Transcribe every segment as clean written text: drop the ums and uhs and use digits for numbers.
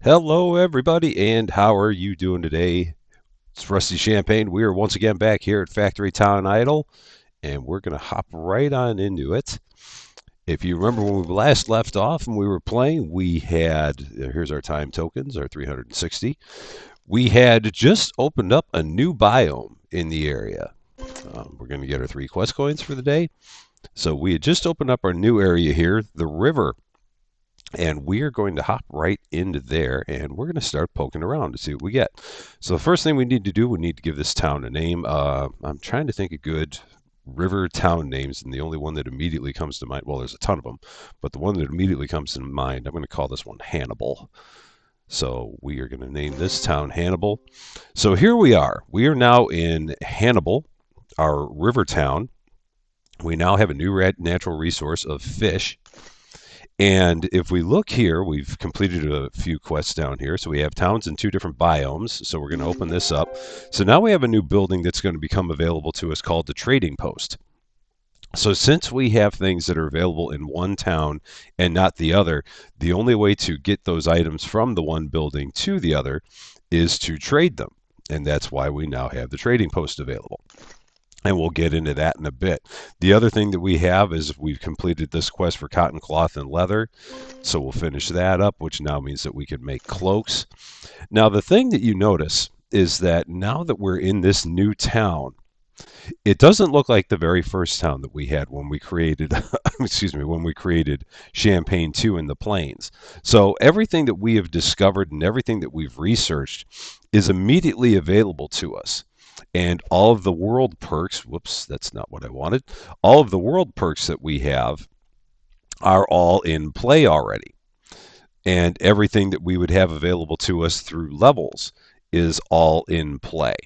Hello, everybody, and how are you doing today? It's Rusty Champagne. We are once again back here at Factory Town Idle, and we're going to hop right on into it. If you remember when we last left off and we were playing, we had here's our time tokens, our 360. We had just opened up a new biome in the area. We're going to get our 3 quest coins for the day. So we had just opened up our new area here, the river. And we are going to hop right into there and we're going to start poking around to see what we get. So the first thing we need to do, we need to give this town a name. I'm trying to think of good river town names, and the only one that immediately comes to mind, well, there's a ton of them, but the one that immediately comes to mind, I'm going to call this one Hannibal. So we are going to name this town Hannibal. So here we are. We are now in Hannibal, our river town. We now have a new natural resource of fish. And if we look here, we've completed a few quests down here. So we have towns in 2 different biomes. So we're going to open this up. So now we have a new building that's going to become available to us called the Trading Post. So since we have things that are available in one town and not the other, the only way to get those items from the one building to the other is to trade them. And that's why we now have the Trading Post available. And we'll get into that in a bit. The other thing that we have is we've completed this quest for cotton cloth and leather. So we'll finish that up, which now means that we can make cloaks. Now, the thing that you notice is that now that we're in this new town, it doesn't look like the very first town that we had when we created, excuse me, when we created Champagne 2 in the plains. So everything that we have discovered and everything that we've researched is immediately available to us. And all of the world perks, whoops, that's not what I wanted. All of the world perks that we have are all in play already. And everything that we would have available to us through levels is all in play.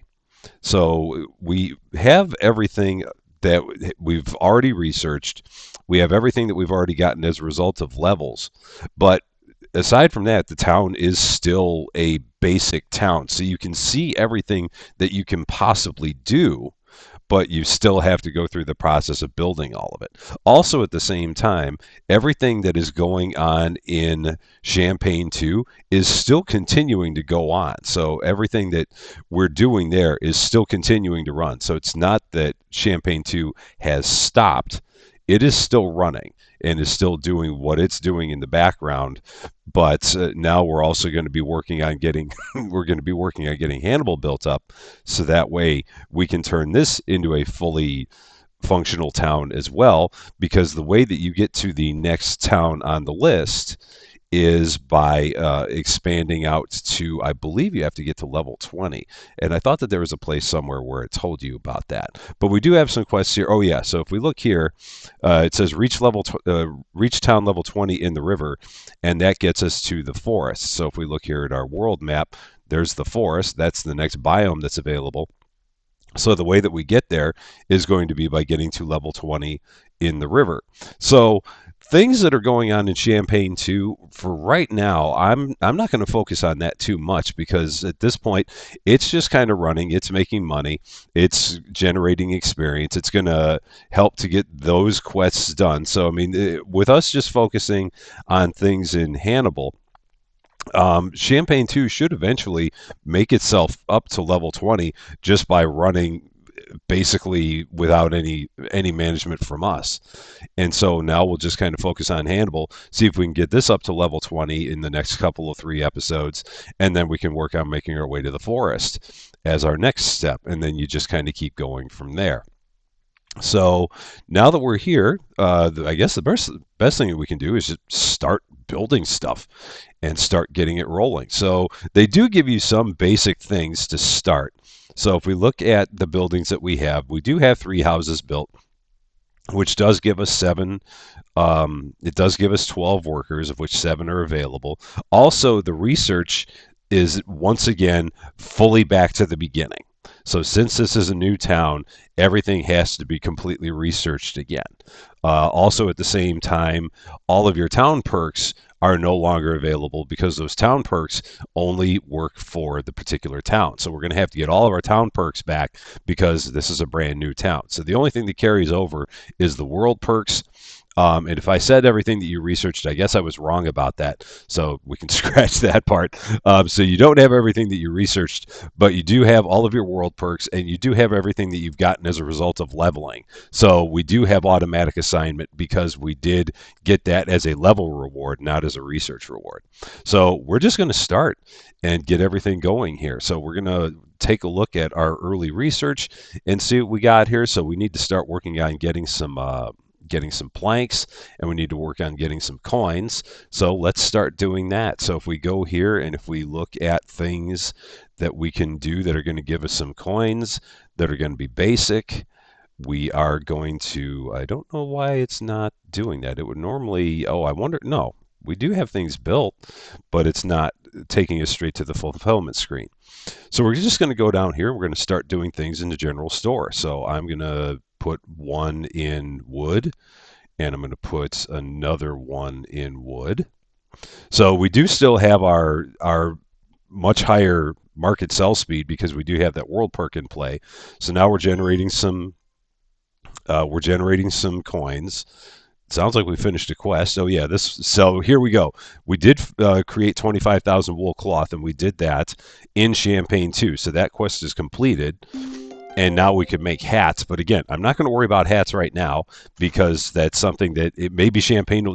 So we have everything that we've already researched. We have everything that we've already gotten as a result of levels. But aside from that, the town is still a basic town. So you can see everything that you can possibly do, but you still have to go through the process of building all of it. Also, at the same time, everything that is going on in Champagne 2 is still continuing to go on. So everything that we're doing there is still continuing to run. So it's not that Champagne 2 has stopped. It is still running and is still doing what it's doing in the background. But now we're also going to be working on getting Hannibal built up, so that way we can turn this into a fully functional town as well. Because the way that you get to the next town on the list is by expanding out to, I believe you have to get to level 20. And I thought that there was a place somewhere where it told you about that. But we do have some quests here. Oh, yeah. So if we look here, it says reach town level 20 in the river, and that gets us to the forest. So if we look here at our world map, there's the forest. That's the next biome that's available. So the way that we get there is going to be by getting to level 20 in the river. So things that are going on in Champagne 2 for right now, I'm not going to focus on that too much, because at this point it's just kind of running, it's making money, it's generating experience, it's going to help to get those quests done. So I mean, with us just focusing on things in Hannibal, Champagne 2 should eventually make itself up to level 20 just by running basically without any management from us. And so now we'll just kind of focus on Hannibal, see if we can get this up to level 20 in the next couple of 3 episodes, and then we can work on making our way to the forest as our next step, and then you just kind of keep going from there. So now that we're here, I guess the best thing that we can do is just start building stuff and start getting it rolling. So they do give you some basic things to start. So if we look at the buildings that we do have 3 houses built, which does give us 7. It does give us 12 workers, of which 7 are available. Also, the research is once again fully back to the beginning. So since this is a new town, everything has to be completely researched again. Also, at the same time, all of your town perks are no longer available, because those town perks only work for the particular town. So we're going to have to get all of our town perks back, because this is a brand new town. So the only thing that carries over is the world perks. And if I said everything that you researched, I guess I was wrong about that. So we can scratch that part. So you don't have everything that you researched, but you do have all of your world perks, and you do have everything that you've gotten as a result of leveling. So we do have automatic assignment because we did get that as a level reward, not as a research reward. So we're just going to start and get everything going here. So we're going to take a look at our early research and see what we got here. So we need to start working on getting some planks, and we need to work on getting some coins. So let's start doing that. So if we go here and if we look at things that we can do that are going to give us some coins that are going to be basic, we are going to, I don't know why it's not doing that. It would normally, oh, I wonder, no, we do have things built, but it's not taking us straight to the fulfillment screen. So we're just going to go down here. We're going to start doing things in the general store. So I'm going to put one in wood, and I'm going to put another one in wood. So we do still have our much higher market sell speed because we do have that world perk in play. So now we're generating some coins. Sounds like we finished a quest. Oh yeah, this. So here we go. We did create 25,000 wool cloth, and we did that in Champagne 2. So that quest is completed, and now we can make hats. But again, I'm not going to worry about hats right now because that's something that it maybe Champagne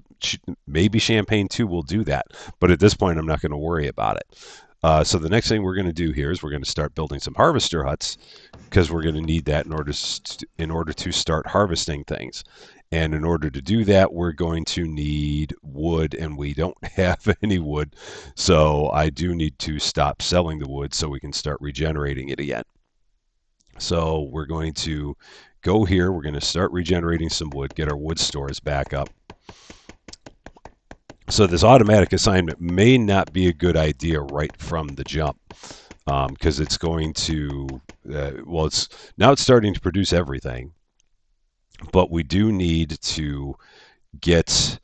2 will do that. But at this point, I'm not going to worry about it. So the next thing we're going to do here is we're going to start building some harvester huts because we're going to need that in order to start harvesting things. And in order to do that, we're going to need wood, and we don't have any wood. So I do need to stop selling the wood so we can start regenerating it again. So we're going to go here. We're going to start regenerating some wood, get our wood stores back up. So this automatic assignment may not be a good idea right from the jump because it's going to, well, it's starting to produce everything, but we do need to get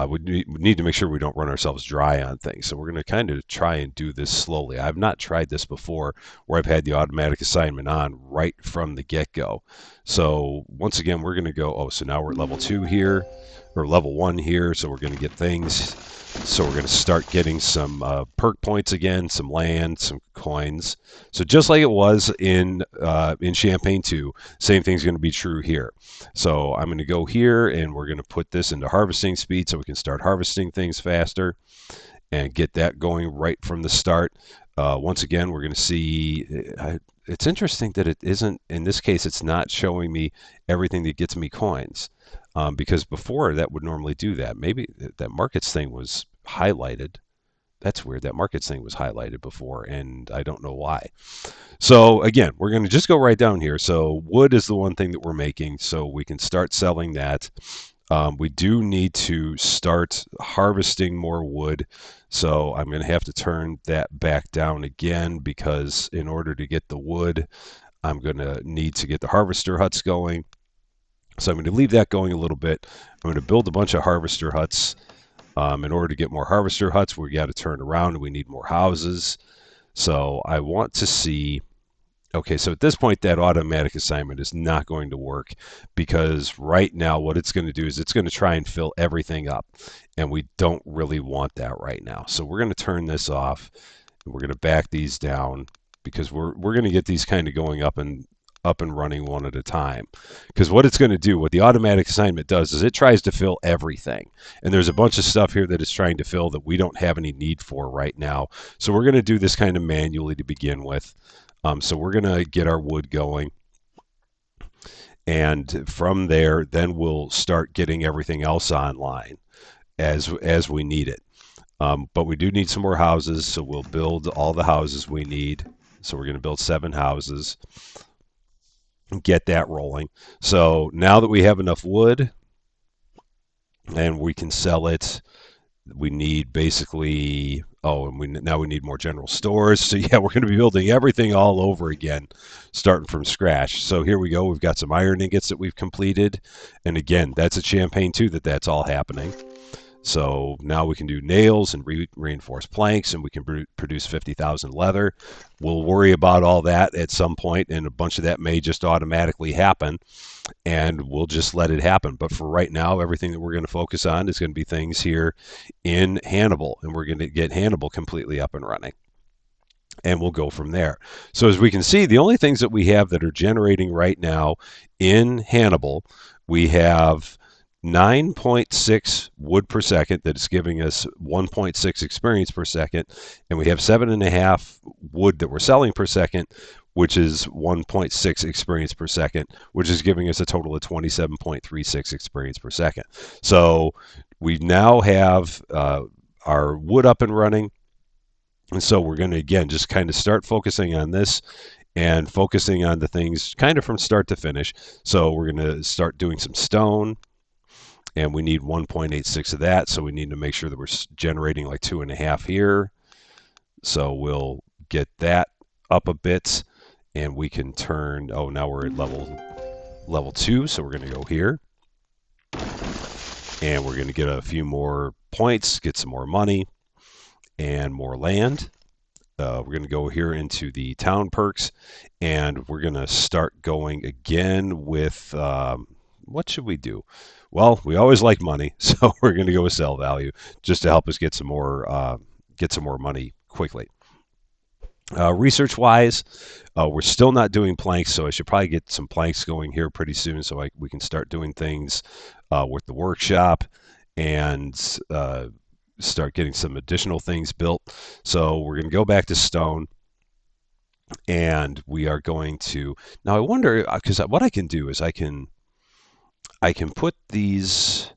we need to make sure we don't run ourselves dry on things. So we're going to kind of try and do this slowly. I've not tried this before where I've had the automatic assignment on right from the get-go. So once again, we're going to go, oh, so now we're at level 2 here, or level 1 here, so we're going to get things. So we're going to start getting some perk points again, some land, some coins. So just like it was in Champagne 2, same thing's going to be true here. So I'm going to go here, and we're going to put this into harvesting speed so we can start harvesting things faster and get that going right from the start. Once again, we're going to see, it's interesting that it isn't, in this case, it's not showing me everything that gets me coins. Because before that would normally do that. Maybe that markets thing was highlighted. That's weird. That markets thing was highlighted before, and I don't know why. So again, we're going to just go right down here. So wood is the one thing that we're making, so we can start selling that. We do need to start harvesting more wood. So I'm going to have to turn that back down again because in order to get the wood, I'm going to need to get the harvester huts going. So I'm going to leave that going a little bit. I'm going to build a bunch of harvester huts. In order to get more harvester huts, we got to turn around and we need more houses. So I want to see, okay, so at this point that automatic assignment is not going to work because right now what it's going to do is it's going to try and fill everything up. And we don't really want that right now. So we're going to turn this off and we're going to back these down because we're going to get these kind of going up and running one at a time. Because what it's going to do, what the automatic assignment does, is it tries to fill everything. And there's a bunch of stuff here that it's trying to fill that we don't have any need for right now. So we're going to do this kind of manually to begin with. So we're going to get our wood going. And from there, then we'll start getting everything else online as we need it. But we do need some more houses, so we'll build all the houses we need. So we're going to build 7 houses. Get that rolling. So now that we have enough wood and we can sell it, we need basically, oh, and now we need more general stores. So yeah, we're going to be building everything all over again, starting from scratch. So here we go. We've got some iron ingots that we've completed. And again, that's a Champagne 2 that's all happening. So now we can do nails and reinforced planks, and we can produce 50,000 leather. We'll worry about all that at some point, and a bunch of that may just automatically happen, and we'll just let it happen. But for right now, everything that we're going to focus on is going to be things here in Hannibal, and we're going to get Hannibal completely up and running. And we'll go from there. So as we can see, the only things that we have that are generating right now in Hannibal, we have 9.6 wood per second that is giving us 1.6 experience per second, and we have 7.5 wood that we're selling per second, which is 1.6 experience per second, which is giving us a total of 27.36 experience per second. So we now have our wood up and running. And so we're going to, again, just kind of start focusing on this and focusing on the things kind of from start to finish. So we're going to start doing some stone, and we need 1.86 of that. So we need to make sure that we're generating like 2.5 here. So we'll get that up a bit, and we can turn, oh, now we're at level 2. So we're going to go here, and we're going to get a few more points, get some more money and more land. We're going to go here into the town perks, and we're going to start going again with what should we do? Well, we always like money, so we're going to go with sell value just to help us get some more money quickly. Research-wise, we're still not doing planks, so I should probably get some planks going here pretty soon, so we can start doing things with the workshop and start getting some additional things built. So we're going to go back to stone, and we are going to, now I wonder, because what I can do is I can put these,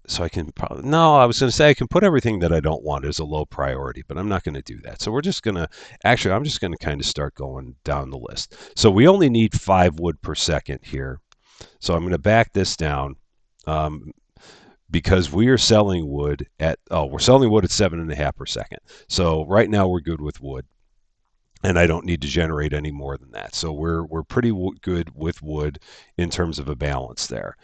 so I can probably, no, I was going to say I can put everything that I don't want as a low priority, but I'm not going to do that. So we're just going to, actually, I'm just going to kind of start going down the list. So we only need 5 wood per second here. So I'm going to back this down. Because we are selling wood at, we're selling wood at 7.5 per second. So right now we're good with wood, and I don't need to generate any more than that. So we're pretty good with wood in terms of a balance there.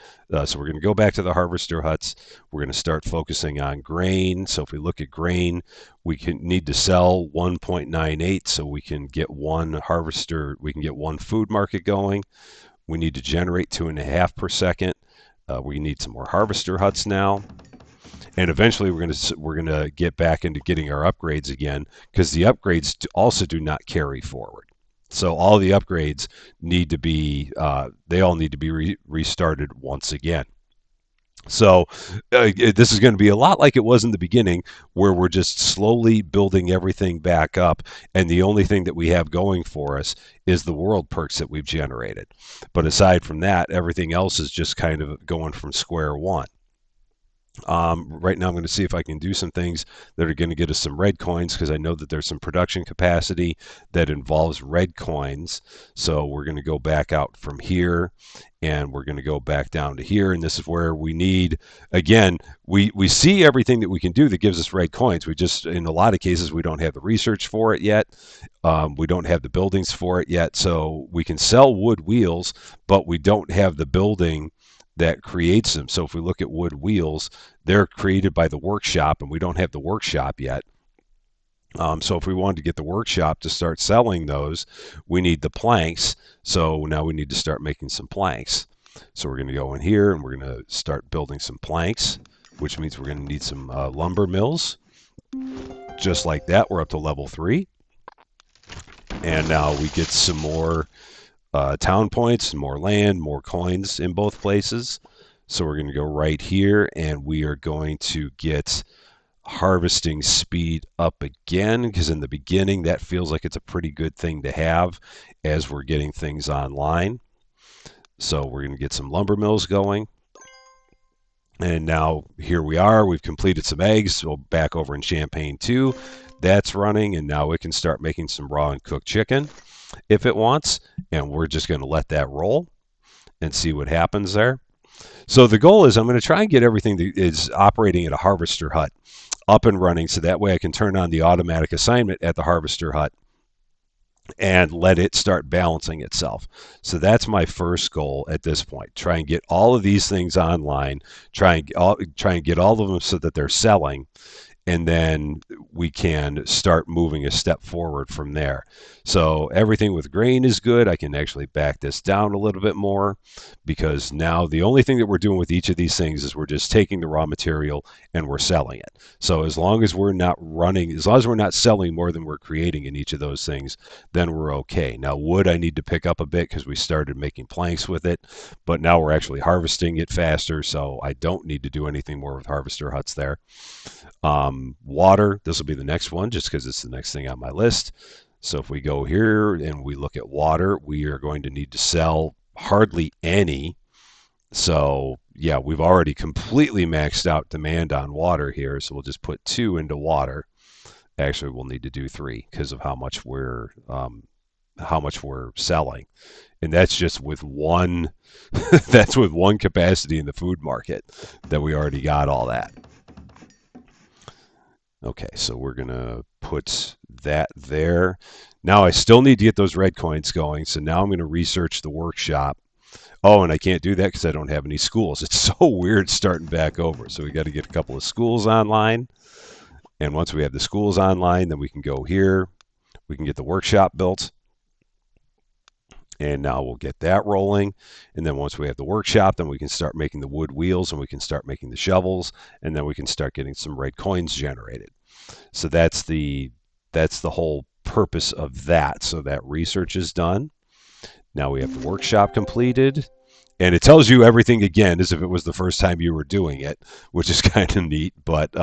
So we're going to go back to the harvester huts. We're going to start focusing on grain. So if we look at grain, we need to sell 1.98 so we can get one harvester, we can get one food market going. We need to generate 2.5 per second. We need some more harvester huts now, and eventually we're gonna get back into getting our upgrades again, because the upgrades also do not carry forward. So all the upgrades need to be they all need to be restarted once again. So this is going to be a lot like it was in the beginning, where we're just slowly building everything back up, and the only thing that we have going for us is the world perks that we've generated. But aside from that, everything else is just kind of going from square one. Right now I'm going to see if I can do some things that are going to get us some red coins, because I know that there's some production capacity that involves red coins. So we're going to go back out from here, and we're going to go back down to here, and this is where we need, again, we see everything that we can do that gives us red coins. We just, in a lot of cases, we don't have the research for it yet. We don't have the buildings for it yet. So we can sell wood wheels, but we don't have the building that creates them. So if we look at wood wheels, they're created by the workshop, and we don't have the workshop yet. So if we wanted to get the workshop to start selling those, we need the planks. So now we need to start making some planks. So we're going to go in here, and we're going to start building some planks, which means we're going to need some lumber mills. Just like that, we're up to level 3. And now we get some more town points, more land, more coins in both places. So we're going to go right here, and we are going to get harvesting speed up again, because in the beginning that feels like it's a pretty good thing to have as we're getting things online. So we're going to get some lumber mills going. And now here we are. We've completed some eggs. So back over in Champagne 2, that's running, and now it can start making some raw and cooked chicken if it wants, and we're just going to let that roll and see what happens there. So the goal is I'm going to try and get everything that is operating at a harvester hut up and running, so that way I can turn on the automatic assignment at the harvester hut and let it start balancing itself. So that's my first goal at this point. Try and get all of these things online. Try and get all of them so that they're selling, and then we can start moving a step forward from there. So everything with grain is good. I can actually back this down a little bit more because now the only thing that we're doing with each of these things is we're just taking the raw material and we're selling it. So as long as we're not running, as long as we're not selling more than we're creating in each of those things, then we're okay. Now wood I need to pick up a bit because we started making planks with it, but now we're actually harvesting it faster, so I don't need to do anything more with harvester huts there. Water, this will be the next one just because it's the next thing on my list. So if we go here and we look at water, we are going to need to sell hardly any. So yeah, we've already completely maxed out demand on water here. So we'll just put 2 into water. Actually, we'll need to do 3 because of how much we're selling, and that's just with one. That's with one capacity in the food market that we already got all that. Okay, so we're going to put that there. Now I still need to get those red coins going, so now I'm going to research the workshop. Oh, and I can't do that because I don't have any schools. It's so weird starting back over. So we got to get a couple of schools online. And once we have the schools online, then we can go here. We can get the workshop built. And now we'll get that rolling. And then once we have the workshop, then we can start making the wood wheels and we can start making the shovels. And then we can start getting some red coins generated. So that's the whole purpose of that. So that research is done. Now we have the workshop completed. And it tells you everything again as if it was the first time you were doing it, which is kind of neat, but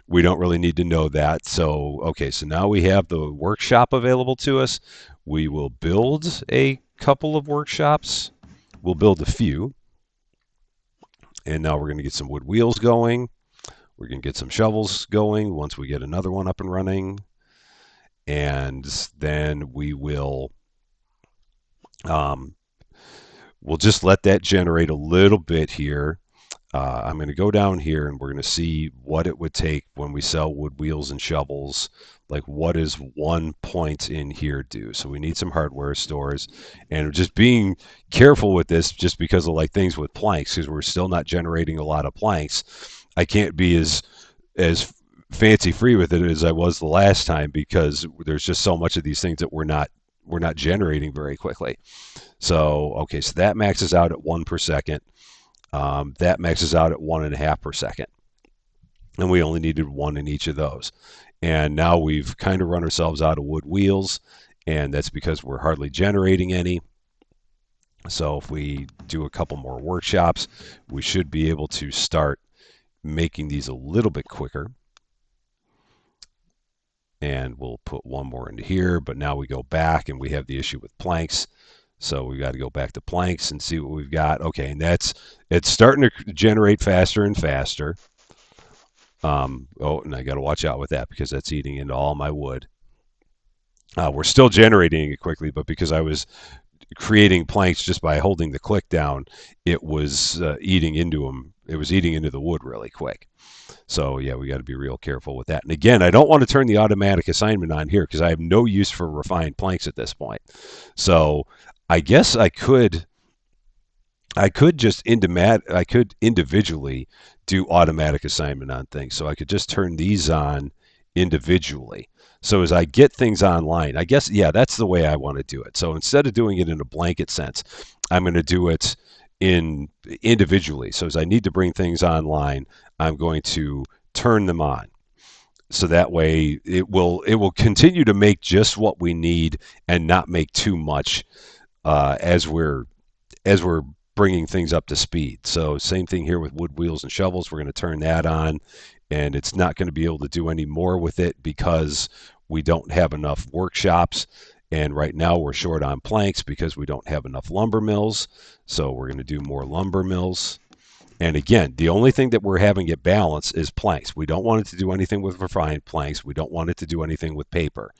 we don't really need to know that. So, okay, so now we have the workshop available to us. We will build a couple of workshops. We'll build a few. And now we're going to get some wood wheels going. We're going to get some shovels going once we get another one up and running. And then um, we'll just let that generate a little bit here. I'm going to go down here and we're going to see what it would take when we sell wood wheels and shovels. Like, what does 1 point in here do? So we need some hardware stores, and just being careful with this, just because of like things with planks, because we're still not generating a lot of planks. I can't be as fancy free with it as I was the last time because there's just so much of these things that we're not generating very quickly. So okay, so that maxes out at 1 per second. That maxes out at 1.5 per second, and we only needed 1 in each of those. And now we've kind of run ourselves out of wood wheels, and that's because we're hardly generating any. So if we do a couple more workshops, we should be able to start making these a little bit quicker. And we'll put 1 more into here, but now we go back and we have the issue with planks. So we got to go back to planks and see what we've got. Okay, and it's starting to generate faster and faster. Oh, and I got to watch out with that because that's eating into all my wood. We're still generating it quickly, but because I was creating planks just by holding the click down, it was eating into them. It was eating into the wood really quick. So yeah, we got to be real careful with that. And again, I don't want to turn the automatic assignment on here because I have no use for refined planks at this point. So I guess I could individually do automatic assignment on things. So I could just turn these on individually. So as I get things online, I guess yeah, that's the way I want to do it. So instead of doing it in a blanket sense, I'm going to do it in individually. So as I need to bring things online, I'm going to turn them on. So that way it will continue to make just what we need and not make too much as we're bringing things up to speed. So same thing here with wood wheels and shovels. We're going to turn that on, and it's not going to be able to do any more with it because we don't have enough workshops. And right now we're short on planks because we don't have enough lumber mills. So we're going to do more lumber mills. And again, the only thing that we're having it balance is planks. We don't want it to do anything with refined planks. We don't want it to do anything with paper.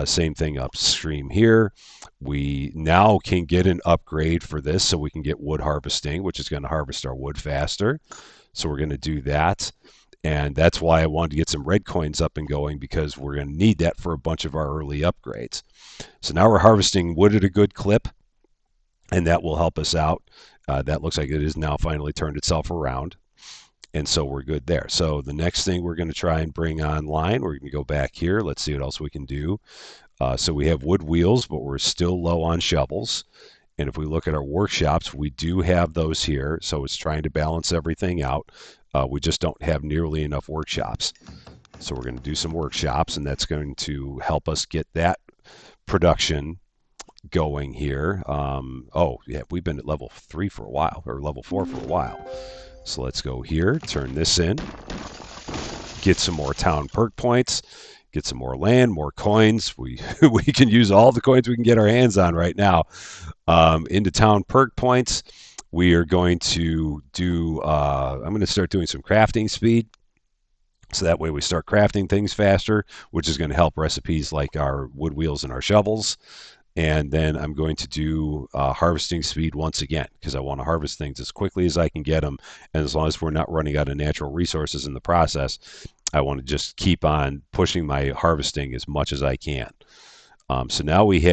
Same thing upstream here. We now can get an upgrade for this so we can get wood harvesting, which is going to harvest our wood faster. So we're going to do that. And that's why I wanted to get some red coins up and going, because we're going to need that for a bunch of our early upgrades. So now we're harvesting wood at a good clip, and that will help us out. That looks like it has now finally turned itself around. And so we're good there. So the next thing we're going to try and bring online, we're going to go back here. Let's see what else we can do. So we have wood wheels, but we're still low on shovels. And if we look at our workshops, we do have those here. So it's trying to balance everything out. We just don't have nearly enough workshops. So we're going to do some workshops, and that's going to help us get that production going here. Oh, yeah, we've been at level 3 for a while, or level 4 for a while. So let's go here, turn this in, get some more town perk points, get some more land, more coins. We we can use all the coins we can get our hands on right now. Into town perk points, we are going to do, I'm going to start doing some crafting speed. So that way we start crafting things faster, which is going to help recipes like our wood wheels and our shovels. And then I'm going to do harvesting speed once again, because I want to harvest things as quickly as I can get them. And as long as we're not running out of natural resources in the process, I want to just keep on pushing my harvesting as much as I can. So now we do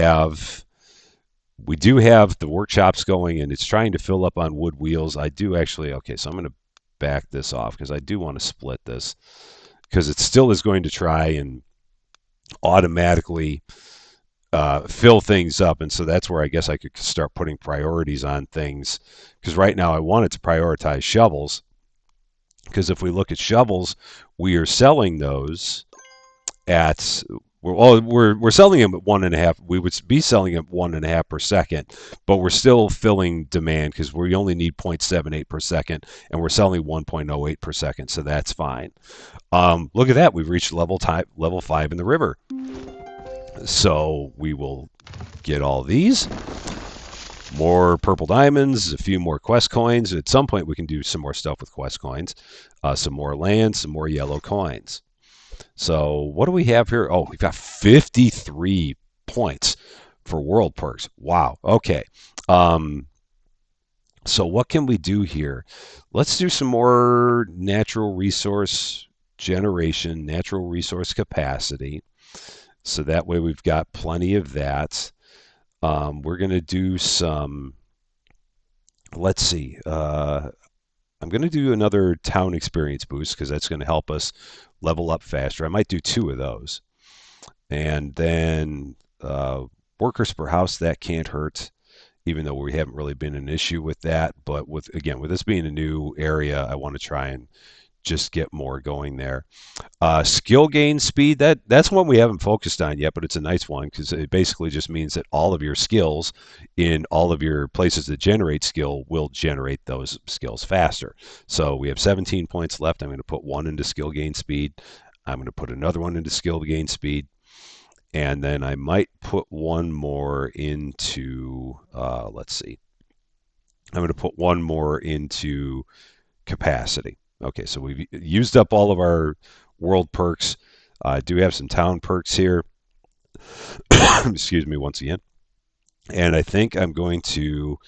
have the workshops going, and it's trying to fill up on wood wheels. I do actually, okay, so I'm going to back this off because I do want to split this, because it still is going to try and automatically fill things up. And so that's where I guess I could start putting priorities on things, because right now I wanted to prioritize shovels, because if we look at shovels, we are selling those at we're selling them at 1.5. We would be selling them at 1.5 per second, but we're still filling demand because we only need 0.78 per second, and we're selling 1.08 per second, so that's fine. Look at that, we've reached level 5 in the river. So we will get all these. More purple diamonds, a few more quest coins. At some point we can do some more stuff with quest coins. Some more land, some more yellow coins. So what do we have here? Oh, we've got 53 points for world perks. Wow. Okay. So what can we do here? Let's do some more natural resource generation, natural resource capacity. So that way we've got plenty of that. We're going to do some, let's see, I'm going to do another town experience boost, because that's going to help us level up faster. I might do 2 of those. And then workers per house, that can't hurt, even though we haven't really been an issue with that. But with this being a new area, I want to try and just get more going there. Skill gain speed, that's one we haven't focused on yet, but it's a nice one, because it basically just means that all of your skills in all of your places that generate skill will generate those skills faster. So we have 17 points left. I'm going to put 1 into skill gain speed. I'm going to put another one into skill gain speed. And then I might put 1 more into, let's see. I'm going to put 1 more into capacity. Okay, so we've used up all of our world perks. I do have some town perks here. Excuse me once again. And I think I'm going to,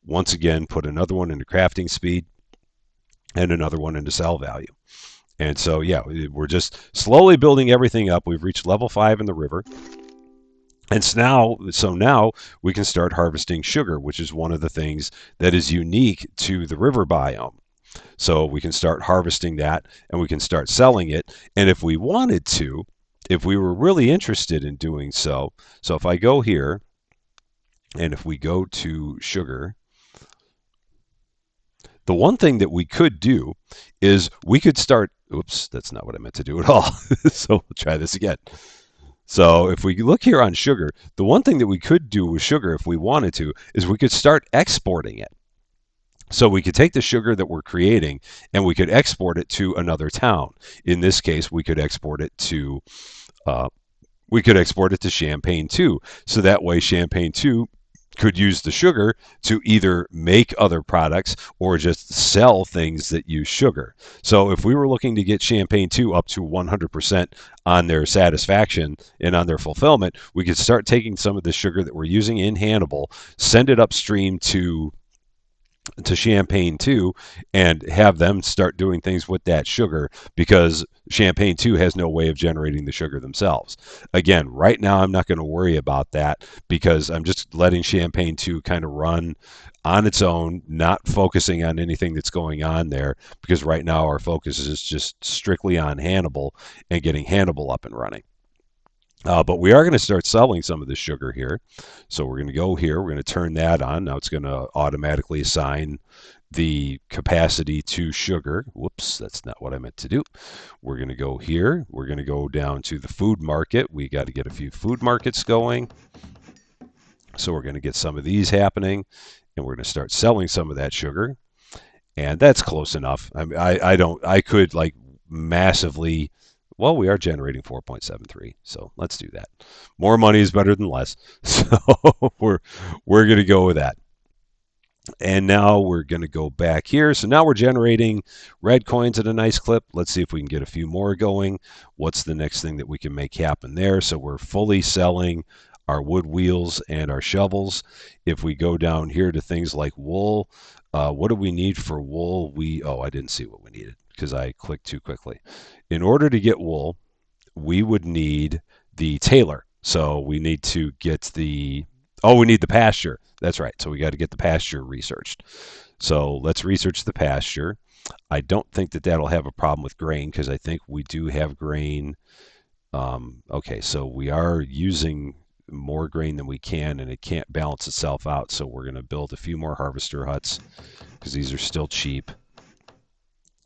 once again, put another one into crafting speed and another one into sell value. And so, yeah, we're just slowly building everything up. We've reached level 5 in the river. And so now we can start harvesting sugar, which is one of the things that is unique to the river biome. So we can start harvesting that, and we can start selling it. And if we wanted to, if we were really interested in doing so, so if I go here, and if we go to sugar, the one thing that we could do is we could start, oops, that's not what I meant to do at all. So we'll try this again. So if we look here on sugar, the one thing that we could do with sugar if we wanted to is we could start exporting it. So we could take the sugar that we're creating and we could export it to another town. In this case, we could export it to Champagne 2. So that way Champagne 2 could use the sugar to either make other products or just sell things that use sugar. So if we were looking to get Champagne 2 up to 100% on their satisfaction and on their fulfillment, we could start taking some of the sugar that we're using in Hannibal, send it upstream to to Champagne 2 and have them start doing things with that sugar because Champagne 2 has no way of generating the sugar themselves. Again, right now I'm not going to worry about that because I'm just letting Champagne 2 kind of run on its own, not focusing on anything that's going on there because right now our focus is just strictly on Hannibal and getting Hannibal up and running. But we are going to start selling some of this sugar here. So we're going to go here. We're going to turn that on. Now it's going to automatically assign the capacity to sugar. Whoops, that's not what I meant to do. We're going to go here. We're going to go down to the food market. We got to get a few food markets going. So we're going to get some of these happening, and we're going to start selling some of that sugar. And that's close enough. I don't, I could like massively, well, we are generating 4.73, so let's do that. More money is better than less. So we're going to go with that. And now we're going to go back here. So now we're generating red coins at a nice clip. Let's see if we can get a few more going. What's the next thing that we can make happen there? So we're fully selling our wood wheels and our shovels. If we go down here to things like wool, what do we need for wool? I didn't see what we needed because I clicked too quickly. In order to get wool, we would need the tailor. So we need to get we need the pasture. That's right. So we got to get the pasture researched. So let's research the pasture. I don't think that that'll have a problem with grain because I think we do have grain. Okay, so we are using more grain than we can and it can't balance itself out. So we're going to build a few more harvester huts because these are still cheap.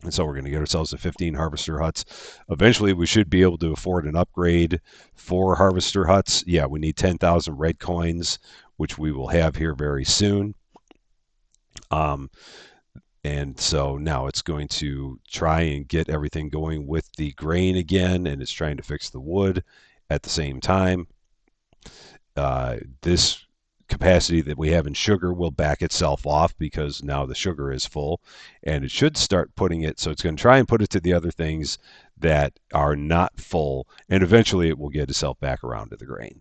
And so we're going to get ourselves to 15 harvester huts. Eventually, we should be able to afford an upgrade for harvester huts. Yeah, we need 10,000 red coins, which we will have here very soon. Um, and so now it's going to try and get everything going with the grain again, and it's trying to fix the wood at the same time. This capacity that we have in sugar will back itself off because now the sugar is full and it should start putting it, so it's going to try and put it to the other things that are not full, and eventually it will get itself back around to the grain.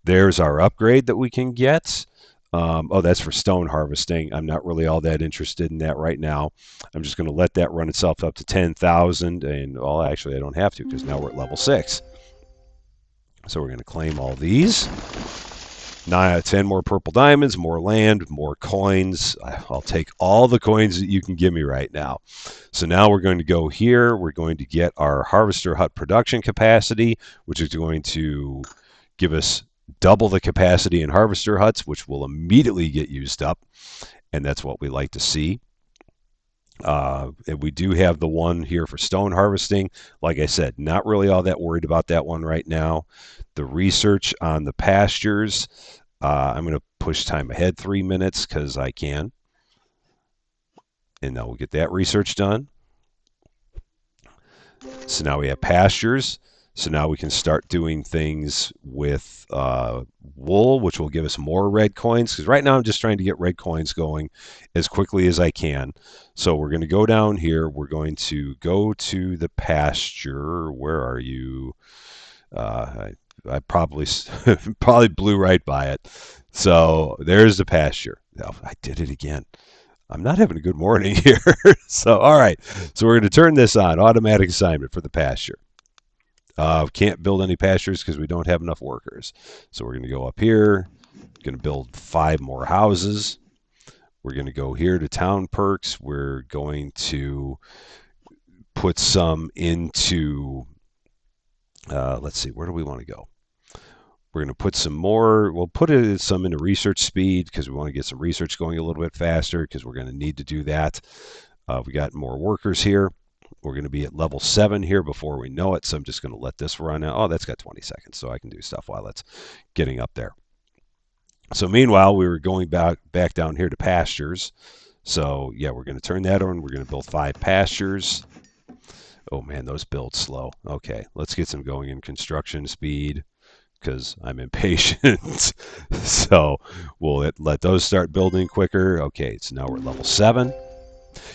There's our upgrade that we can get. That's for stone harvesting. I'm not really all that interested in that right now. I'm just going to let that run itself up to 10,000, and well, actually I don't have to because now we're at level 6. So we're going to claim all these. 10 more purple diamonds, more land, more coins. I'll take all the coins that you can give me right now. So now we're going to go here. We're going to get our harvester hut production capacity, which is going to give us double the capacity in harvester huts, which will immediately get used up. And that's what we like to see. And we do have the one here for stone harvesting. Like I said, not really all that worried about that one right now. The research on the pastures, I'm going to push time ahead 3 minutes because I can. And now we'll get that research done. So now we have pastures. So now we can start doing things with wool, which will give us more red coins. Because right now I'm just trying to get red coins going as quickly as I can. So we're going to go down here. We're going to go to the pasture. Where are you? I probably probably blew right by it. So there's the pasture. Oh, I did it again. I'm not having a good morning here. So all right. So we're going to turn this on. Automatic assignment for the pasture. Can't build any pastures because we don't have enough workers. So we're going to go up here. Going to build 5 more houses. We're going to go here to town perks. We're going to put some into, let's see, where do we want to go? We're going to put some more, we'll put some into research speed because we want to get some research going a little bit faster because we're going to need to do that. We got more workers here. We're going to be at level 7 here before we know it, so I'm just going to let this run out. Oh, that's got 20 seconds, so I can do stuff while that's getting up there. So meanwhile, we were going back down here to pastures. So yeah, we're going to turn that on. We're going to build 5 pastures. Oh man, those build slow. Okay, let's get some going in construction speed because I'm impatient. So we'll let those start building quicker. Okay, so now we're at level 7.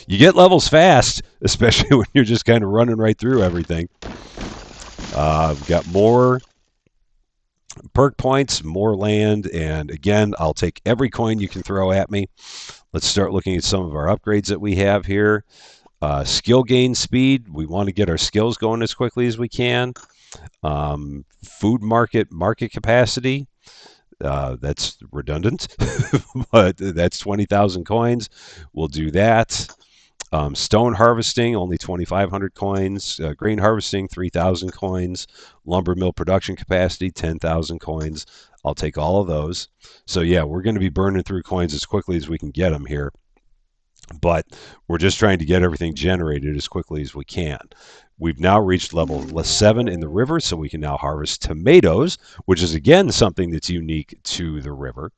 You get levels fast, especially when you're just kind of running right through everything. We've got more perk points, more land, and again, I'll take every coin you can throw at me. Let's start looking at some of our upgrades that we have here. Skill gain speed. We want to get our skills going as quickly as we can. Food market capacity. That's redundant, but that's 20,000 coins. We'll do that. Stone harvesting, only 2,500 coins. Grain harvesting, 3,000 coins. Lumber mill production capacity, 10,000 coins. I'll take all of those. So yeah, we're going to be burning through coins as quickly as we can get them here, but we're just trying to get everything generated as quickly as we can. We've now reached level 7 in the river, so we can now harvest tomatoes, which is again something that's unique to the river.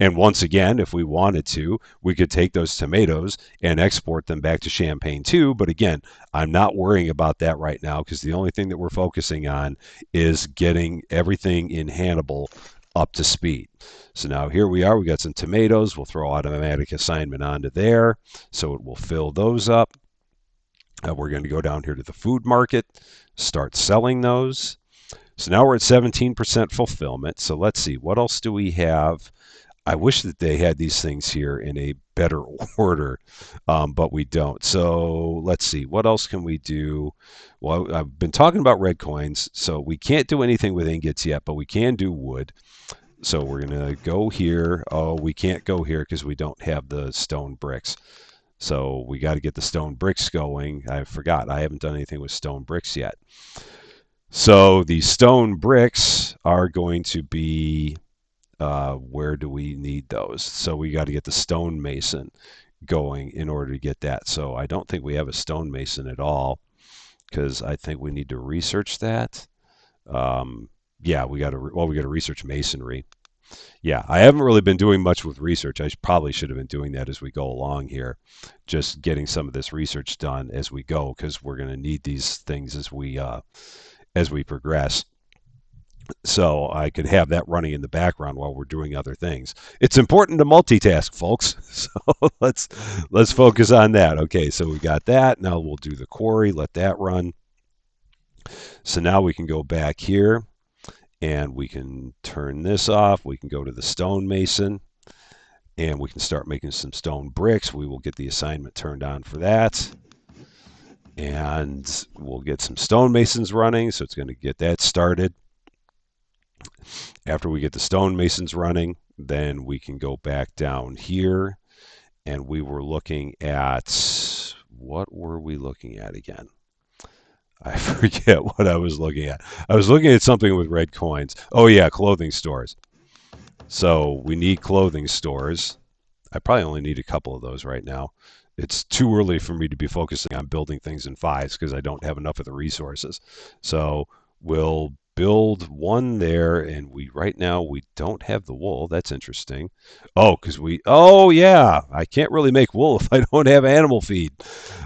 And once again, if we wanted to, we could take those tomatoes and export them back to Champagne too. But again, I'm not worrying about that right now because the only thing that we're focusing on is getting everything in Hannibal up to speed. So now here we are. We got some tomatoes. We'll throw automatic assignment onto there, so it will fill those up. We're going to go down here to the food market, start selling those. So now we're at 17% fulfillment. So let's see, what else do we have? I wish that they had these things here in a better order, but we don't. So let's see, what else can we do? Well, I've been talking about red coins, so we can't do anything with ingots yet, but we can do wood. So we're going to go here. Oh, we can't go here because we don't have the stone bricks. So we got to get the stone bricks going. I forgot. I haven't done anything with stone bricks yet. So the stone bricks are going to be, where do we need those? So we got to get the stonemason going in order to get that. So I don't think we have a stonemason at all because I think we need to research that. Yeah, we got to, well, we got to research masonry. Yeah, I haven't really been doing much with research. I probably should have been doing that as we go along here, just getting some of this research done as we go, because we're going to need these things as we progress. So I could have that running in the background while we're doing other things. It's important to multitask, folks. So let's focus on that. Okay, so we got that. Now we'll do the quarry. Let that run. So now we can go back here and we can turn this off. We can go to the stonemason and we can start making some stone bricks. We will get the assignment turned on for that. And we'll get some stonemasons running. So it's going to get that started. After we get the stonemasons running, then we can go back down here. And we were looking at, what were we looking at again? I forget what I was looking at. I was looking at something with red coins. Oh yeah, clothing stores. So we need clothing stores. I probably only need a couple of those right now. It's too early for me to be focusing on building things in fives because I don't have enough of the resources. So we'll build one there, and we right now we don't have the wool. That's interesting. Oh, because oh yeah, I can't really make wool if I don't have animal feed.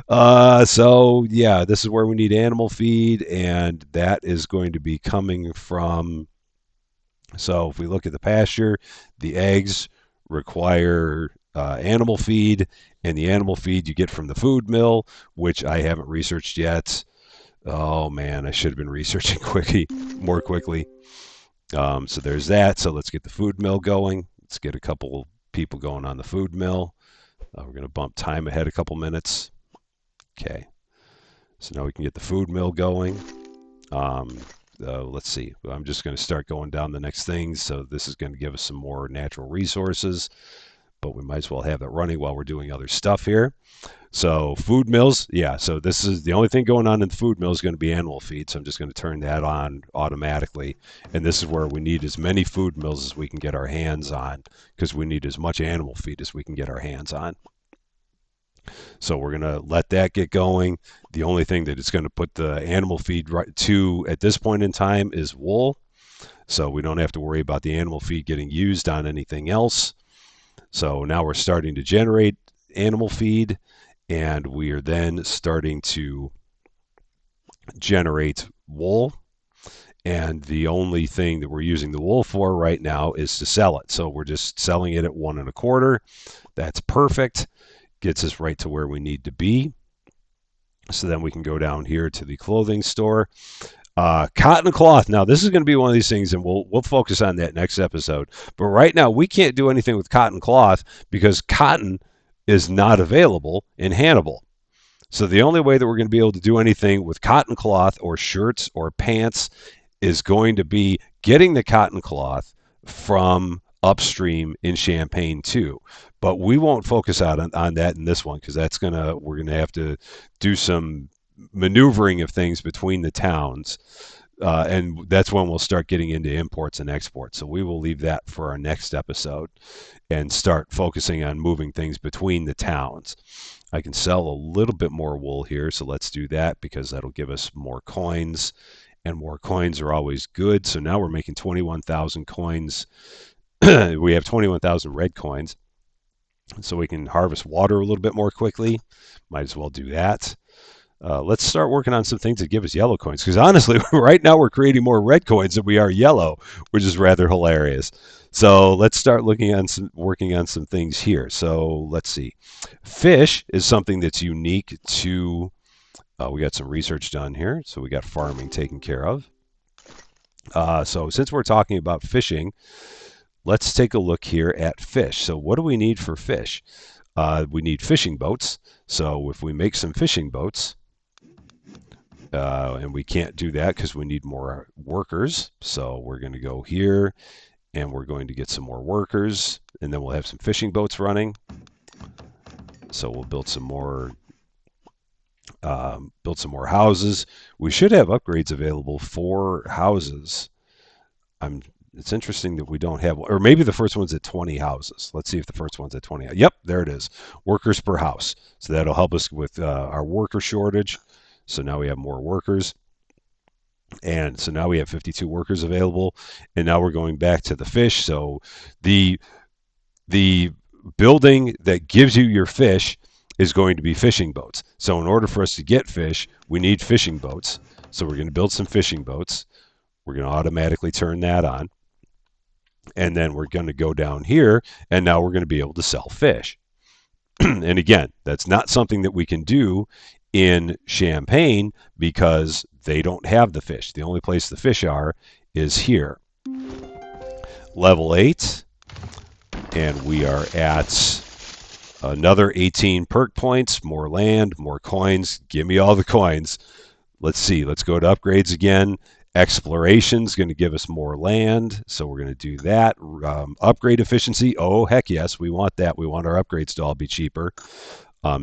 So yeah, this is where we need animal feed, and that is going to be coming from. So if we look at the pasture, the eggs require animal feed, and the animal feed you get from the food mill, which I haven't researched yet. Oh man, I should have been researching more quickly. So there's that. So let's get the food mill going. Let's get a couple people going on the food mill. We're going to bump time ahead a couple minutes. Okay. So now we can get the food mill going. Let's see. I'm just going to start going down the next things. So this is going to give us some more natural resources, but we might as well have it running while we're doing other stuff here. So food mills, yeah. So this is the only thing going on in the food mill is going to be animal feed. So I'm just going to turn that on automatically. And this is where we need as many food mills as we can get our hands on, because we need as much animal feed as we can get our hands on. So we're going to let that get going. The only thing that it's going to put the animal feed right to at this point in time is wool. So we don't have to worry about the animal feed getting used on anything else. So now we're starting to generate animal feed, and we are then starting to generate wool. And the only thing that we're using the wool for right now is to sell it. So we're just selling it at 1 1/4. That's perfect. Gets us right to where we need to be. So then we can go down here to the clothing store. Cotton cloth. Now this is going to be one of these things, and we'll focus on that next episode. But right now we can't do anything with cotton cloth because cotton is not available in Hannibal. So the only way that we're going to be able to do anything with cotton cloth or shirts or pants is going to be getting the cotton cloth from upstream in Champaign too. But we won't focus out on that in this one because we're gonna have to do some maneuvering of things between the towns. And that's when we'll start getting into imports and exports. So we will leave that for our next episode and start focusing on moving things between the towns. I can sell a little bit more wool here, so let's do that because that'll give us more coins, and more coins are always good. So now we're making 21,000 coins. We have 21,000 red coins, so we can harvest water a little bit more quickly. Might as well do that. Let's start working on some things that give us yellow coins because honestly, right now we're creating more red coins than we are yellow, which is rather hilarious. So let's start working on some things here. So let's see. Fish is something that's unique to. We got some research done here, so we got farming taken care of. So since we're talking about fishing, let's take a look here at fish. So what do we need for fish? We need fishing boats. So if we make some fishing boats, and we can't do that because we need more workers. So we're going to go here and we're going to get some more workers, and then we'll have some fishing boats running. So we'll build some more houses. We should have upgrades available for houses. It's interesting that we don't have, or maybe the first one's at 20 houses. Let's see if the first one's at 20. Yep, there it is. Workers per house. So that'll help us with our worker shortage. So now we have more workers. And so now we have 52 workers available. And now we're going back to the fish. So the the building that gives you your fish is going to be fishing boats. So in order for us to get fish, we need fishing boats. So we're going to build some fishing boats. We're going to automatically turn that on. And then we're going to go down here, and now we're going to be able to sell fish. And again, that's not something that we can do in Champaign because they don't have the fish. The only place the fish are is here. Level 8, and we are at another 18 perk points, more land, more coins. Give me all the coins. Let's see. Let's go to upgrades again. Exploration is going to give us more land, so we're going to do that. Upgrade efficiency. Oh, heck yes. We want that. We want our upgrades to all be cheaper.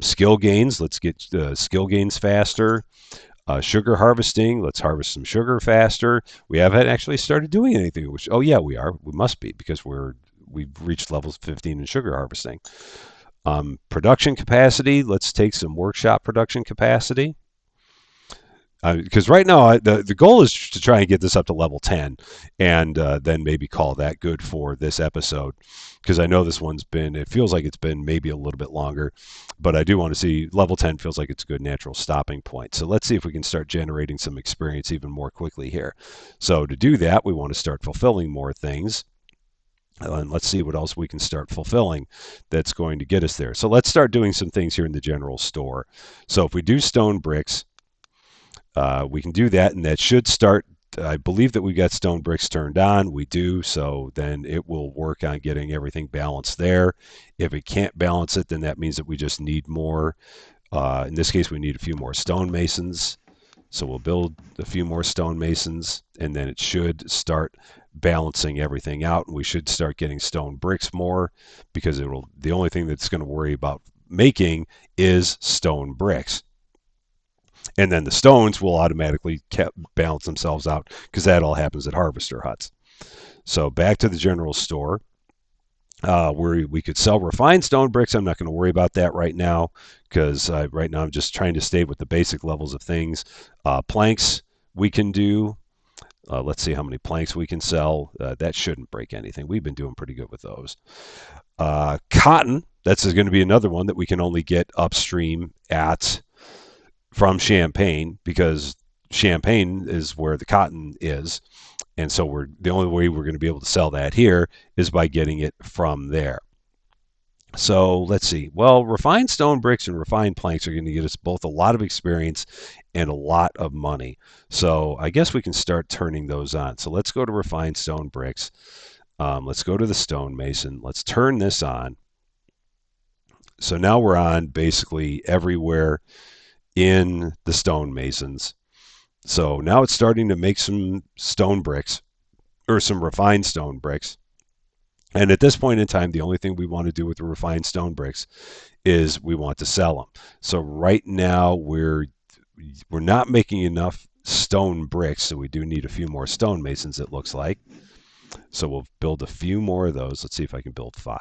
Skill gains. Let's get skill gains faster. Sugar harvesting. Let's harvest some sugar faster. We haven't actually started doing anything. Oh, yeah, we are. We must be because we've reached levels 15 in sugar harvesting. Production capacity. Let's take some workshop production capacity. Because right now the goal is to try and get this up to level 10 and then maybe call that good for this episode, because I know this one's been, it feels like it's been maybe a little bit longer, but I do want to see level 10 feels like it's a good natural stopping point. So let's see if we can start generating some experience even more quickly here. So to do that, we want to start fulfilling more things. And let's see what else we can start fulfilling that's going to get us there. So let's start doing some things here in the general store. So if we do stone bricks, we can do that, and that should start. I believe that we got stone bricks turned on. We do, so then it will work on getting everything balanced there. If it can't balance it, then that means that we just need more. In this case, we need a few more stonemasons. So we'll build a few more stonemasons, and then it should start balancing everything out. And we should start getting stone bricks more because the only thing that's going to worry about making is stone bricks. And then the stones will automatically balance themselves out because that all happens at harvester huts. So back to the general store, where we could sell refined stone bricks. I'm not going to worry about that right now because right now I'm just trying to stay with the basic levels of things. Planks we can do. Let's see how many planks we can sell. That shouldn't break anything. We've been doing pretty good with those. Cotton, that's going to be another one that we can only get upstream from Champaign because Champaign is where the cotton is, and so the only way we're going to be able to sell that here is by getting it from there. So let's see. Well, refined stone bricks and refined planks are going to get us both a lot of experience and a lot of money. So I guess we can start turning those on. So let's go to refined stone bricks. Let's go to the stonemason. Let's turn this on. So now we're on basically everywhere in the stonemasons. So now it's starting to make some stone bricks or some refined stone bricks. And at this point in time, the only thing we want to do with the refined stone bricks is we want to sell them. So right now we're not making enough stone bricks, so we do need a few more stonemasons, it looks like. So we'll build a few more of those. Let's see if I can build 5.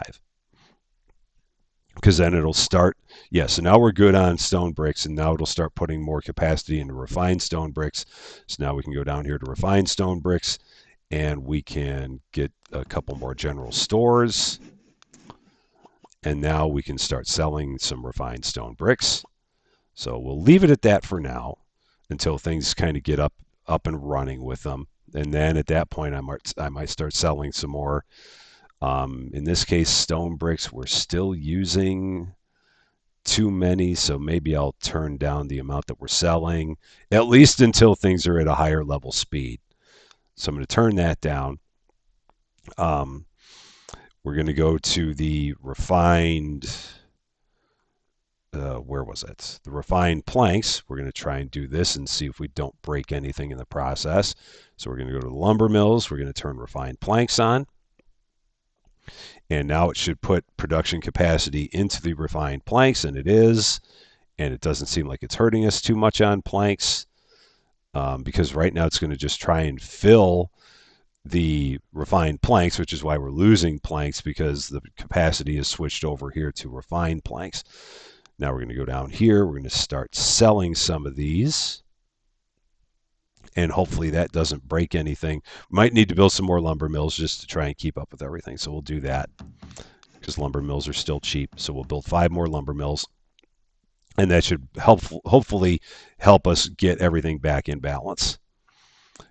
Because then it'll start. Yeah, so now we're good on stone bricks, and now it'll start putting more capacity into refined stone bricks. So now we can go down here to refined stone bricks, and we can get a couple more general stores. And now we can start selling some refined stone bricks. So we'll leave it at that for now until things kind of get up and running with them. And then at that point, I might start selling some more. In this case, stone bricks, we're still using too many, so maybe I'll turn down the amount that we're selling, at least until things are at a higher level speed. So I'm going to turn that down. Um, we're going to go to the refined, where was it? The refined planks. We're going to try and do this and see if we don't break anything in the process. So we're going to go to the lumber mills. We're going to turn refined planks on. And now it should put production capacity into the refined planks, and it is. And it doesn't seem like it's hurting us too much on planks, because right now it's going to just try and fill the refined planks, which is why we're losing planks, because the capacity is switched over here to refined planks. Now we're going to go down here. We're going to start selling some of these. And hopefully that doesn't break anything. Might need to build some more lumber mills just to try and keep up with everything. So we'll do that because lumber mills are still cheap. So we'll build 5 more lumber mills. And that should hopefully help us get everything back in balance,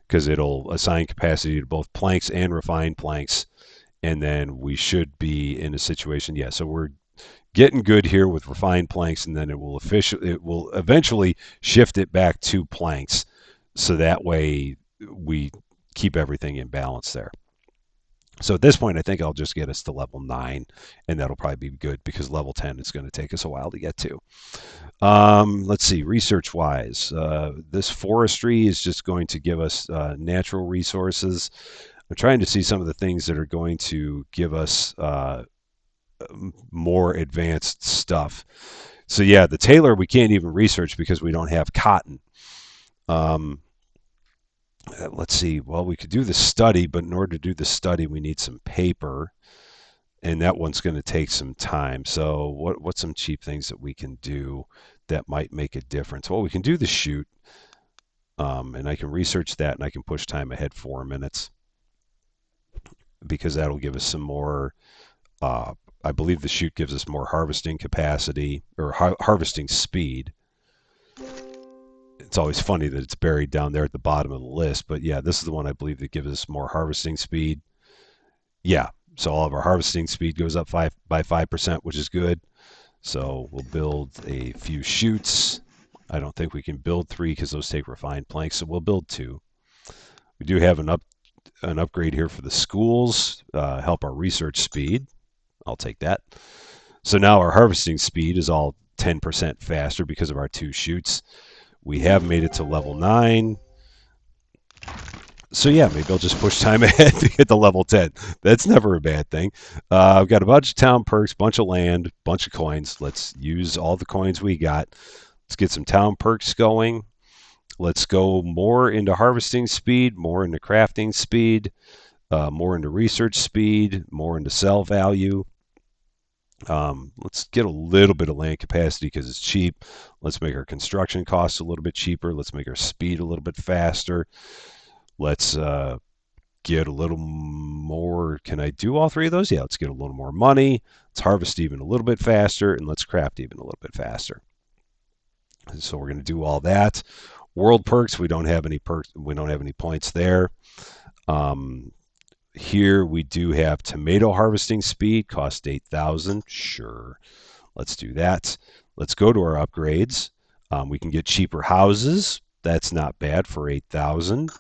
because it'll assign capacity to both planks and refined planks. And then we should be in a situation. Yeah, so we're getting good here with refined planks, and then it will eventually shift it back to planks. So that way we keep everything in balance there. So at this point, I think I'll just get us to level 9, and that'll probably be good because level 10 is going to take us a while to get to. Let's see, research-wise, this forestry is just going to give us natural resources. I'm trying to see some of the things that are going to give us more advanced stuff. So yeah, the tailor we can't even research because we don't have cotton. Um, let's see. Well, we could do the study, but in order to do the study, we need some paper, and that one's going to take some time. So what's some cheap things that we can do that might make a difference? Well, we can do the shoot, and I can research that, and I can push time ahead 4 minutes because that'll give us some more. I believe the shoot gives us more harvesting capacity or harvesting speed. It's always funny that it's buried down there at the bottom of the list, but yeah, this is the one I believe that gives us more harvesting speed. Yeah, so all of our harvesting speed goes up by 5%, which is good. So we'll build a few chutes. I don't think we can build 3 because those take refined planks, so we'll build 2. We do have an upgrade here for the schools, help our research speed. I'll take that. So now our harvesting speed is all 10% faster because of our 2 chutes. We have made it to level 9. So yeah, maybe I'll just push time ahead to get to level 10. That's never a bad thing. I've got a bunch of town perks, bunch of land, bunch of coins. Let's use all the coins we got. Let's get some town perks going. Let's go more into harvesting speed, more into crafting speed, more into research speed, more into sell value. Let's get a little bit of land capacity because it's cheap. Let's make our construction costs a little bit cheaper. Let's make our speed a little bit faster. Let's get a little more. Can I do all 3 of those? Yeah, let's get a little more money. Let's harvest even a little bit faster, and let's craft even a little bit faster. So we're going to do all that. World perks, we don't have any perks. We don't have any points there. Here we do have tomato harvesting speed, cost 8,000. Sure, let's do that. Let's go to our upgrades. We can get cheaper houses. That's not bad for 8,000.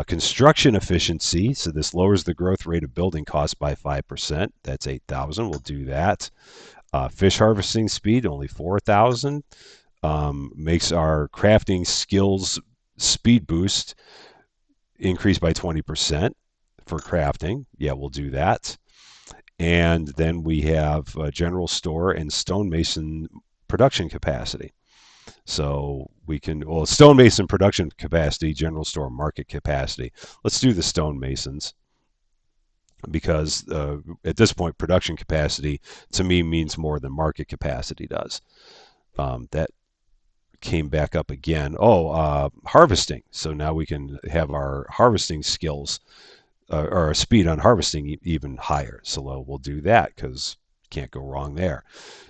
Construction efficiency, so this lowers the growth rate of building costs by 5%. That's 8,000. We'll do that. Fish harvesting speed only 4,000. Makes our crafting skills speed boost increase by 20% for crafting. Yeah, we'll do that. And then we have general store and stonemason production capacity. So we can, well, stonemason production capacity, general store market capacity. Let's do the stonemasons because at this point, production capacity to me means more than market capacity does. That came back up again. Oh, harvesting. So now we can have our harvesting skills or our speed on harvesting even higher. So we'll do that because can't go wrong there.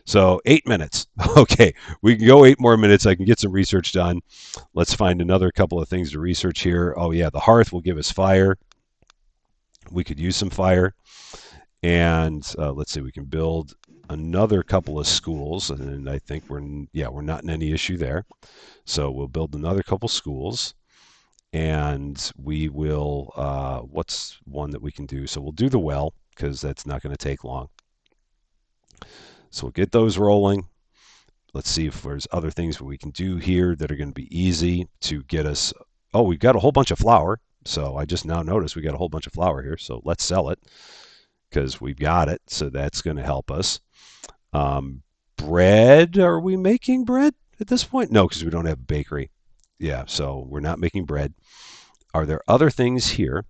So 8 minutes. Okay, we can go 8 more minutes. I can get some research done. Let's find another couple of things to research here. Oh yeah, the hearth will give us fire. We could use some fire. And let's see, we can build another couple of schools, and I think we're not in any issue there. So we'll build another couple schools, and we will. What's one that we can do? So we'll do the well because that's not going to take long. So we'll get those rolling. Let's see if there's other things we can do here that are going to be easy to get us. Oh, we've got a whole bunch of flour. So I just now noticed we got a whole bunch of flour here. So let's sell it because we've got it. So that's going to help us. Bread, are we making bread at this point? No, because we don't have a bakery. Yeah, so we're not making bread. Are there other things here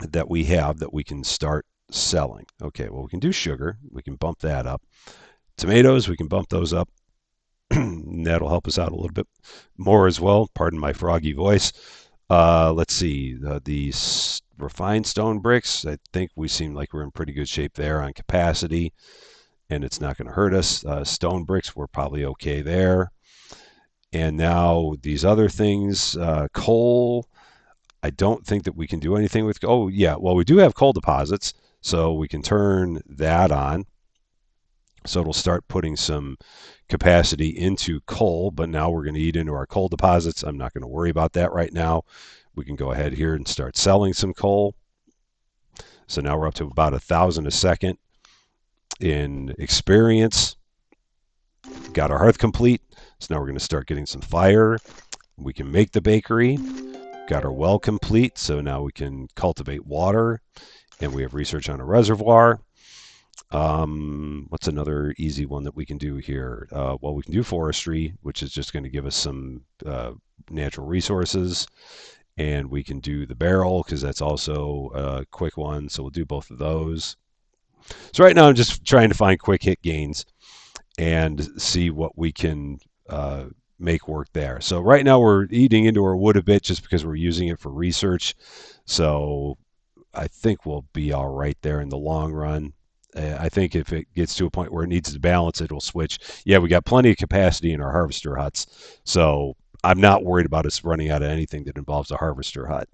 that we have that we can start selling? Okay, well, we can do sugar. We can bump that up. Tomatoes, we can bump those up. That'll help us out a little bit more as well. Pardon my froggy voice. Let's see. The refined stone bricks, I think we seem like we're in pretty good shape there on capacity, and it's not going to hurt us. Stone bricks, we're probably okay there. And now these other things, coal, I don't think that we can do anything with. Oh, yeah. Well, we do have coal deposits, so we can turn that on. So it'll start putting some capacity into coal, but now we're going to eat into our coal deposits. I'm not going to worry about that right now. We can go ahead here and start selling some coal. So now we're up to about 1,000 a second in experience. Got our hearth complete. So now we're going to start getting some fire. We can make the bakery. Got our well complete. So now we can cultivate water. And we have research on a reservoir. What's another easy one that we can do here? Well, we can do forestry, which is just going to give us some natural resources. And we can do the barrel because that's also a quick one. So we'll do both of those. So right now I'm just trying to find quick hit gains and see what we can make work there. So right now we're eating into our wood a bit just because we're using it for research. So I think we'll be all right there in the long run. I think if it gets to a point where it needs to balance, it'll switch. Yeah, we got plenty of capacity in our harvester huts. So I'm not worried about us running out of anything that involves a harvester hut.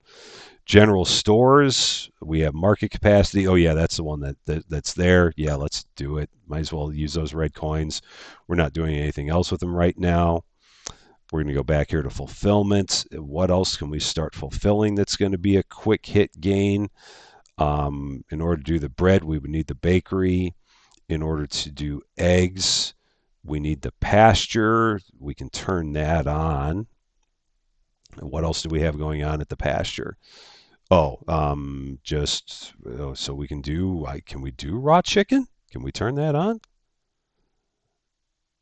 General stores, we have market capacity. Oh yeah, that's the one that's there. Yeah, let's do it. Might as well use those red coins. We're not doing anything else with them right now. We're going to go back here to fulfillment. What else can we start fulfilling that's going to be a quick hit gain? In order to do the bread, we would need the bakery. In order to do eggs, we need the pasture. We can turn that on. What else do we have going on at the pasture? Oh, so we can do. Can we do raw chicken? Can we turn that on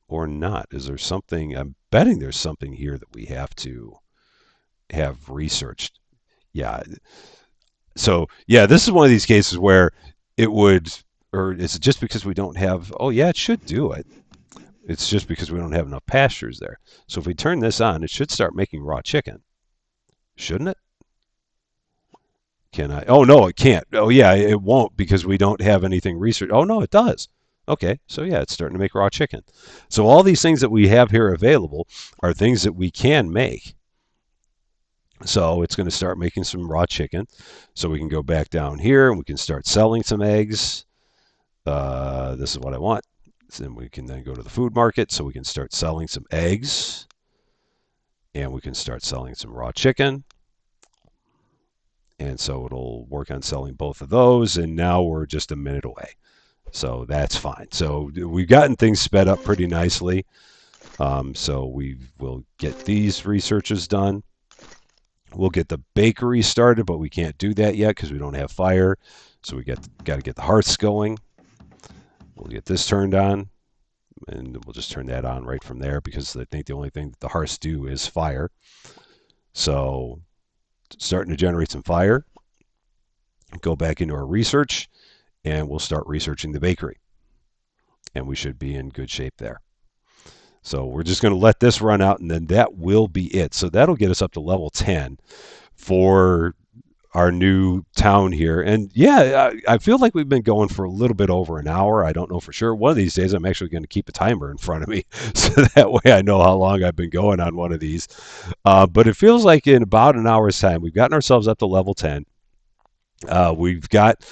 or not? Is there something? I'm betting there's something here that we have to have researched. Yeah. So yeah, this is one of these cases where it would, or is it just because we don't have? Oh yeah, it should do it. It's just because we don't have enough pastures there. So if we turn this on, it should start making raw chicken, shouldn't it? Can I? Oh no, it can't. Oh yeah, it won't because we don't have anything research. Oh no, it does. Okay, so yeah, it's starting to make raw chicken. So all these things that we have here available are things that we can make. So it's going to start making some raw chicken. So we can go back down here and we can start selling some eggs. This is what I want. So then we can then go to the food market so we can start selling some eggs and we can start selling some raw chicken. And so it'll work on selling both of those. And now we're just a minute away. So that's fine. So we've gotten things sped up pretty nicely. So we will get these researches done. We'll get the bakery started, but we can't do that yet because we don't have fire. So we got to get the hearths going. We'll get this turned on, and we'll just turn that on right from there because I think the only thing that the hearths do is fire. So starting to generate some fire. Go back into our research, and we'll start researching the bakery. And we should be in good shape there. So we're just going to let this run out, and then that will be it. So that'll get us up to level 10 for our new town here. And yeah, I feel like we've been going for a little bit over an hour. I don't know for sure. One of these days, I'm actually going to keep a timer in front of me so that way I know how long I've been going on one of these. But it feels like in about an hour's time, we've gotten ourselves up to level 10. We've got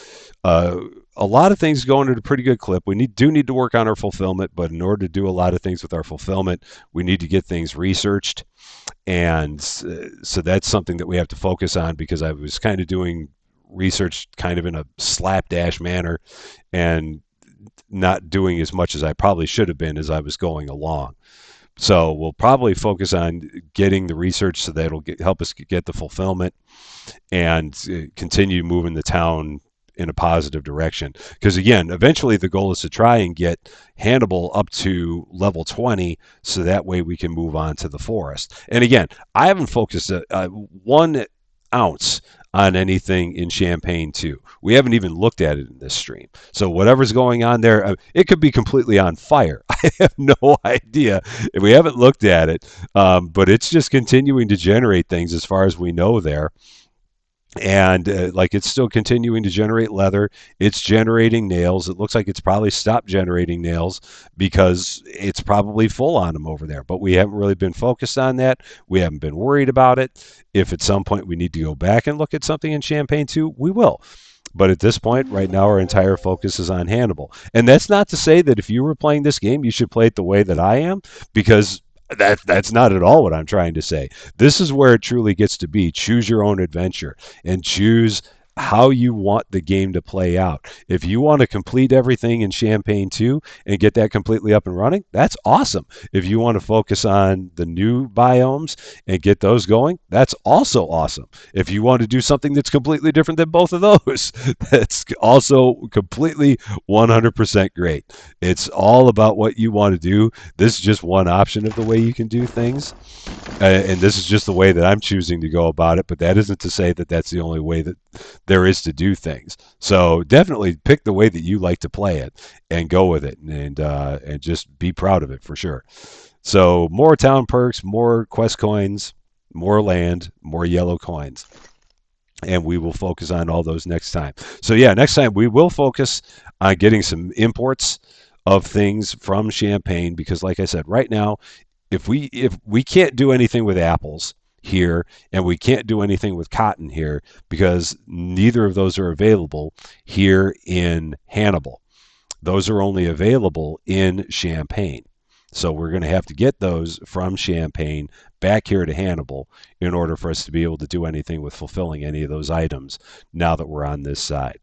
uh, a lot of things going at a pretty good clip. We do need to work on our fulfillment, but in order to do a lot of things with our fulfillment, we need to get things researched. And so that's something that we have to focus on because I was kind of doing research kind of in a slapdash manner and not doing as much as I probably should have been as I was going along. So we'll probably focus on getting the research so that it'll help us get the fulfillment and continue moving the town in a positive direction. Because again, eventually the goal is to try and get Hannibal up to level 20 so that way we can move on to the forest. And again, I haven't focused 1 ounce on anything in Champagne 2. We haven't even looked at it in this stream. So whatever's going on there, it could be completely on fire. I have no idea. We haven't looked at it, but it's just continuing to generate things as far as we know there. And like it's still continuing to generate leather. It's generating nails. It looks like it's probably stopped generating nails because it's probably full on them over there. But we haven't really been focused on that. We haven't been worried about it. If at some point we need to go back and look at something in Champagne 2, we will. But at this point, right now, our entire focus is on Hannibal. And that's not to say that if you were playing this game, you should play it the way that I am, because that's not at all what I'm trying to say. This is where it truly gets to be. Choose your own adventure and choose how you want the game to play out. If you want to complete everything in Champagne 2 and get that completely up and running, that's awesome. If you want to focus on the new biomes and get those going, that's also awesome. If you want to do something that's completely different than both of those, that's also completely 100% great. It's all about what you want to do. This is just one option of the way you can do things. And this is just the way that I'm choosing to go about it, but that isn't to say that that's the only way that there is to do things. So definitely pick the way that you like to play it and go with it, and just be proud of it for sure. So more town perks, more quest coins, more land, more yellow coins. And we will focus on all those next time. So yeah, next time we will focus on getting some imports of things from Champagne because like I said, right now if we can't do anything with apples here and we can't do anything with cotton here because neither of those are available here in Hannibal. Those are only available in Champagne. So we're going to have to get those from Champagne back here to Hannibal in order for us to be able to do anything with fulfilling any of those items now that we're on this side.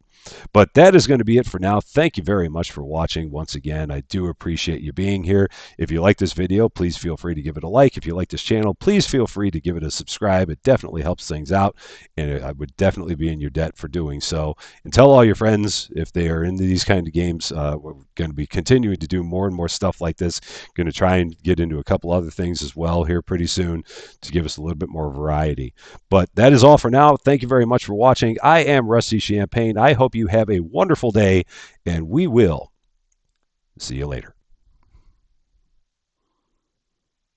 But that is going to be it for now. Thank you very much for watching once again. I do appreciate you being here. If you like this video, please feel free to give it a like. If you like this channel, please feel free to give it a subscribe. It definitely helps things out, and I would definitely be in your debt for doing so. And tell all your friends if they are into these kind of games. We're going to be continuing to do more and more stuff like this. Going to try and get into a couple other things as well here pretty soon to give us a little bit more variety. But that is all for now. Thank you very much for watching. I am Rusty Champagne. I hope you have a wonderful day, and we will see you later.